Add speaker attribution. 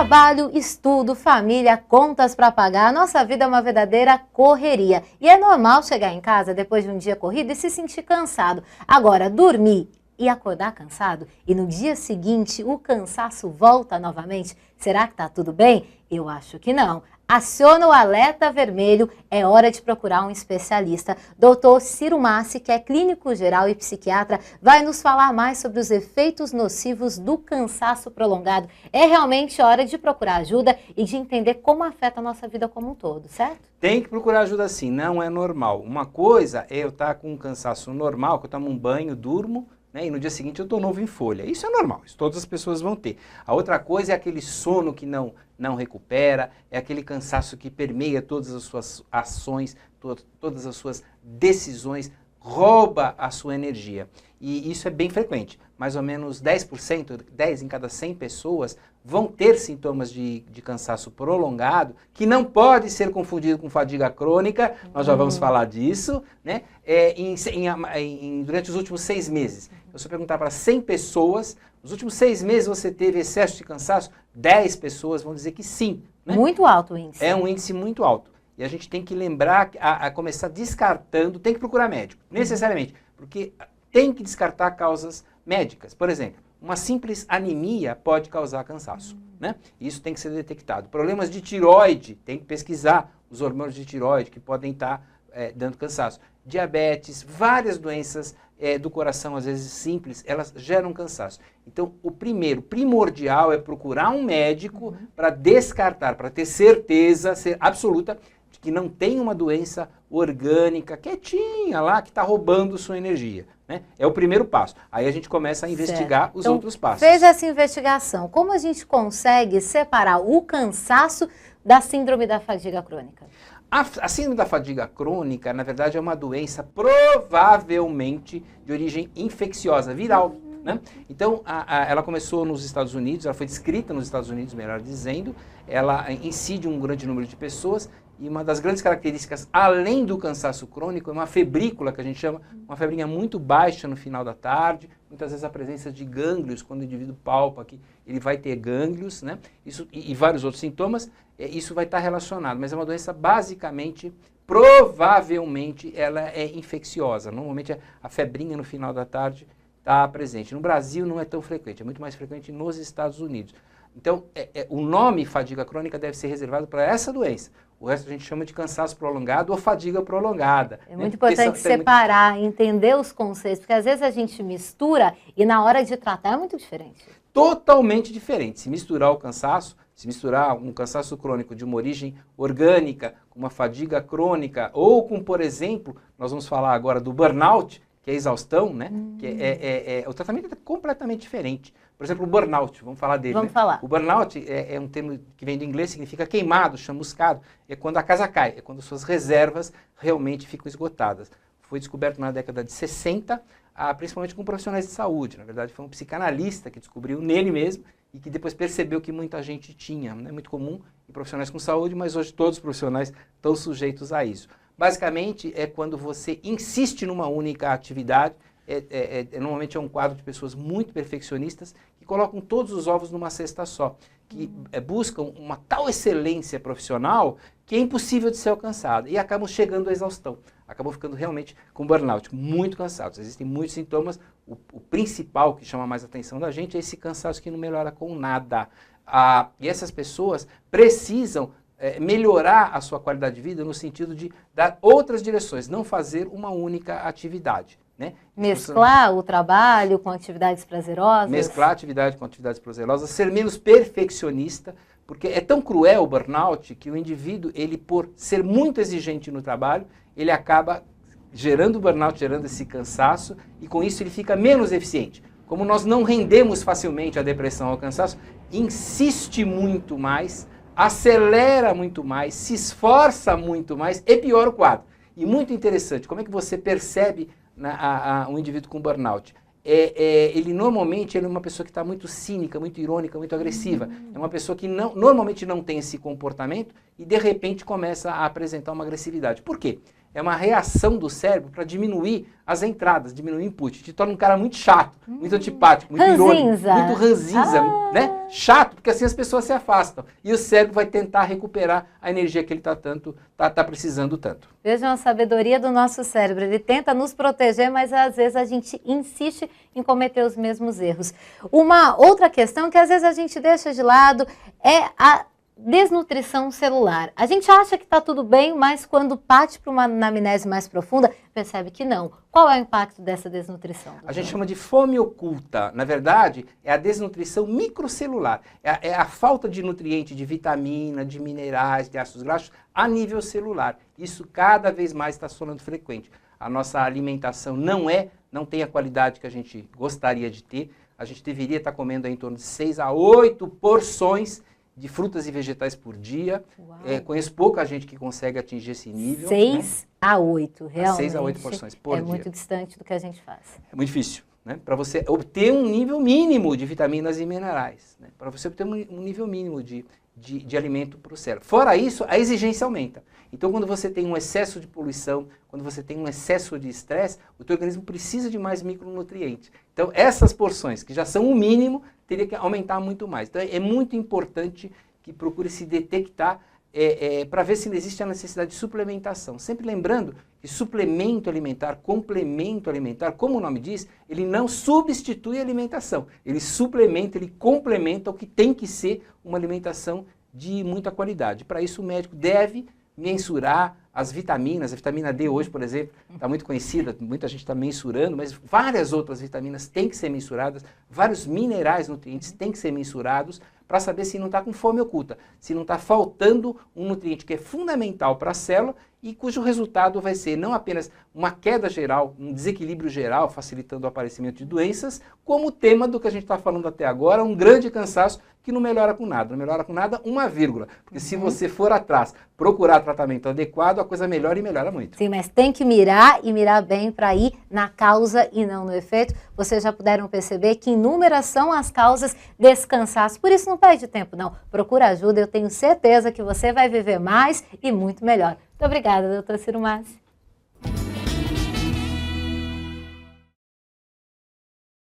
Speaker 1: Trabalho, estudo, família, contas para pagar, nossa vida é uma verdadeira correria. E é normal chegar em casa depois de um dia corrido e se sentir cansado. Agora, dormir e acordar cansado e no dia seguinte o cansaço volta novamente, será que tá tudo bem? Eu acho que não. Aciona o alerta vermelho, é hora de procurar um especialista. Dr. Ciro Massi, que é clínico geral e psiquiatra, vai nos falar mais sobre os efeitos nocivos do cansaço prolongado. É realmente hora de procurar ajuda e de entender como afeta a nossa vida como um todo, certo?
Speaker 2: Tem que procurar ajuda sim, não é normal. Uma coisa é eu estar com um cansaço normal, que eu tomo um banho, durmo, né, e no dia seguinte eu estou novo em folha. Isso é normal, isso todas as pessoas vão ter. A outra coisa é aquele sono que não recupera, é aquele cansaço que permeia todas as suas ações, todas as suas decisões, rouba a sua energia. E isso é bem frequente. Mais ou menos 10%, 10 em cada 100 pessoas vão ter sintomas de cansaço prolongado, que não pode ser confundido com fadiga crônica, nós já vamos falar disso, né? Durante os últimos 6 meses. Então, se eu perguntar para 100 pessoas, nos últimos 6 meses você teve excesso de cansaço, 10 pessoas vão dizer que sim. Né?
Speaker 1: Muito alto o índice.
Speaker 2: É um índice muito alto. E a gente tem que lembrar, a começar descartando, tem que procurar médico, necessariamente, porque tem que descartar causas médicas. Por exemplo, uma simples anemia pode causar cansaço, né? Isso tem que ser detectado. Problemas de tireoide, tem que pesquisar os hormônios de tireoide que podem estar dando cansaço. Diabetes, várias doenças do coração, às vezes simples, elas geram cansaço. Então, o primordial é procurar um médico para descartar, para ter certeza, ser absoluta, de que não tem uma doença orgânica quietinha lá que está roubando sua energia. Né? É o primeiro passo. Aí a gente começa a investigar os outros passos.
Speaker 1: Fez essa investigação. Como a gente consegue separar o cansaço da síndrome da fadiga crônica?
Speaker 2: A síndrome da fadiga crônica, na verdade, é uma doença provavelmente de origem infecciosa, viral. Né? Então, ela começou nos Estados Unidos, ela foi descrita nos Estados Unidos, melhor dizendo, ela incide um grande número de pessoas e uma das grandes características, além do cansaço crônico, é uma febrícula, que a gente chama, uma febrinha muito baixa no final da tarde, muitas vezes a presença de gânglios, quando o indivíduo palpa aqui, ele vai ter gânglios, né? Isso, e vários outros sintomas, isso vai estar relacionado, mas é uma doença basicamente, provavelmente, ela é infecciosa. Normalmente a febrinha no final da tarde está presente. No Brasil não é tão frequente, é muito mais frequente nos Estados Unidos. Então, o nome fadiga crônica deve ser reservado para essa doença. O resto a gente chama de cansaço prolongado ou fadiga prolongada.
Speaker 1: É muito importante separar, entender os conceitos, porque às vezes a gente mistura e na hora de tratar é muito diferente.
Speaker 2: Totalmente diferente. Se misturar o cansaço, se misturar um cansaço crônico de uma origem orgânica, com uma fadiga crônica, ou com, por exemplo, nós vamos falar agora do burnout, que é a exaustão, né? Que o tratamento é completamente diferente. Por exemplo, o burnout, vamos falar dele.
Speaker 1: Vamos falar.
Speaker 2: O burnout é um termo que vem do inglês, significa queimado, chamuscado. É quando a casa cai, é quando suas reservas realmente ficam esgotadas. Foi descoberto na década de 60, principalmente com profissionais de saúde. Na verdade, foi um psicanalista que descobriu nele mesmo e que depois percebeu que muita gente tinha. Não é muito comum em profissionais com saúde, mas hoje todos os profissionais estão sujeitos a isso. Basicamente, é quando você insiste numa única atividade. Normalmente é um quadro de pessoas muito perfeccionistas que colocam todos os ovos numa cesta só, que buscam uma tal excelência profissional que é impossível de ser alcançada e acabam chegando à exaustão, acabam ficando realmente com burnout, muito cansados. Existem muitos sintomas, o principal que chama mais a atenção da gente é esse cansaço que não melhora com nada. E essas pessoas precisam melhorar a sua qualidade de vida no sentido de dar outras direções, não fazer uma única atividade. Né?
Speaker 1: Mesclar o trabalho com atividades prazerosas.
Speaker 2: Mesclar atividade com atividades prazerosas, ser menos perfeccionista, porque é tão cruel o burnout que o indivíduo, ele por ser muito exigente no trabalho, ele acaba gerando burnout, gerando esse cansaço, e com isso ele fica menos eficiente. Como nós não rendemos facilmente a depressão ou ao cansaço, insiste muito mais, acelera muito mais, se esforça muito mais e piora o quadro. E muito interessante, como é que você percebe um indivíduo com burnout? Ele normalmente é uma pessoa que está muito cínica, muito irônica, muito agressiva. É uma pessoa que normalmente não tem esse comportamento e de repente começa a apresentar uma agressividade. Por quê? é uma reação do cérebro para diminuir as entradas, diminuir o input. Te torna um cara muito chato, muito antipático, muito irônico, muito ranzinza, né? Chato, porque assim as pessoas se afastam. E o cérebro vai tentar recuperar a energia que ele tá precisando tanto.
Speaker 1: Vejam a sabedoria do nosso cérebro. Ele tenta nos proteger, mas às vezes a gente insiste em cometer os mesmos erros. Uma outra questão que às vezes a gente deixa de lado é a desnutrição celular. A gente acha que está tudo bem, mas quando parte para uma anamnese mais profunda, percebe que não. Qual é o impacto dessa desnutrição, doutor?
Speaker 2: A gente chama de fome oculta. Na verdade, é a desnutrição microcelular. É a falta de nutriente, de vitamina, de minerais, de ácidos graxos a nível celular. Isso cada vez mais está se tornando frequente. A nossa alimentação não tem a qualidade que a gente gostaria de ter. A gente deveria estar comendo em torno de 6 a 8 porções de frutas e vegetais por dia. Conheço pouca gente que consegue atingir esse nível.
Speaker 1: 6 a 8, realmente.
Speaker 2: 6 a 8 porções por dia.
Speaker 1: É muito distante do que a gente faz.
Speaker 2: É muito difícil, né? Para você obter um nível mínimo de vitaminas e minerais, né? Para você obter um nível mínimo de alimento para o cérebro. Fora isso, a exigência aumenta. Então, quando você tem um excesso de poluição, quando você tem um excesso de estresse, o teu organismo precisa de mais micronutrientes. Então, essas porções, que já são o mínimo, teria que aumentar muito mais. Então, é muito importante que procure se detectar para ver se existe a necessidade de suplementação. Sempre lembrando que suplemento alimentar, complemento alimentar, como o nome diz, ele não substitui a alimentação. Ele suplementa, ele complementa o que tem que ser uma alimentação de muita qualidade. Para isso, o médico deve mensurar as vitaminas. A vitamina D hoje, por exemplo, está muito conhecida, muita gente está mensurando, mas várias outras vitaminas têm que ser mensuradas, vários minerais, nutrientes têm que ser mensurados para saber se não está com fome oculta, se não está faltando um nutriente que é fundamental para a célula e cujo resultado vai ser não apenas uma queda geral, um desequilíbrio geral, facilitando o aparecimento de doenças, como o tema do que a gente está falando até agora, um grande cansaço que não melhora com nada. Não melhora com nada, uma vírgula. Porque se você for atrás, procurar tratamento adequado, a coisa melhora e melhora muito.
Speaker 1: Sim, mas tem que mirar e mirar bem para ir na causa e não no efeito. Vocês já puderam perceber que inúmeras são as causas desse cansaço. Por isso não perde tempo, não. Procura ajuda, eu tenho certeza que você vai viver mais e muito melhor. Muito obrigada, doutor Ciro Massi.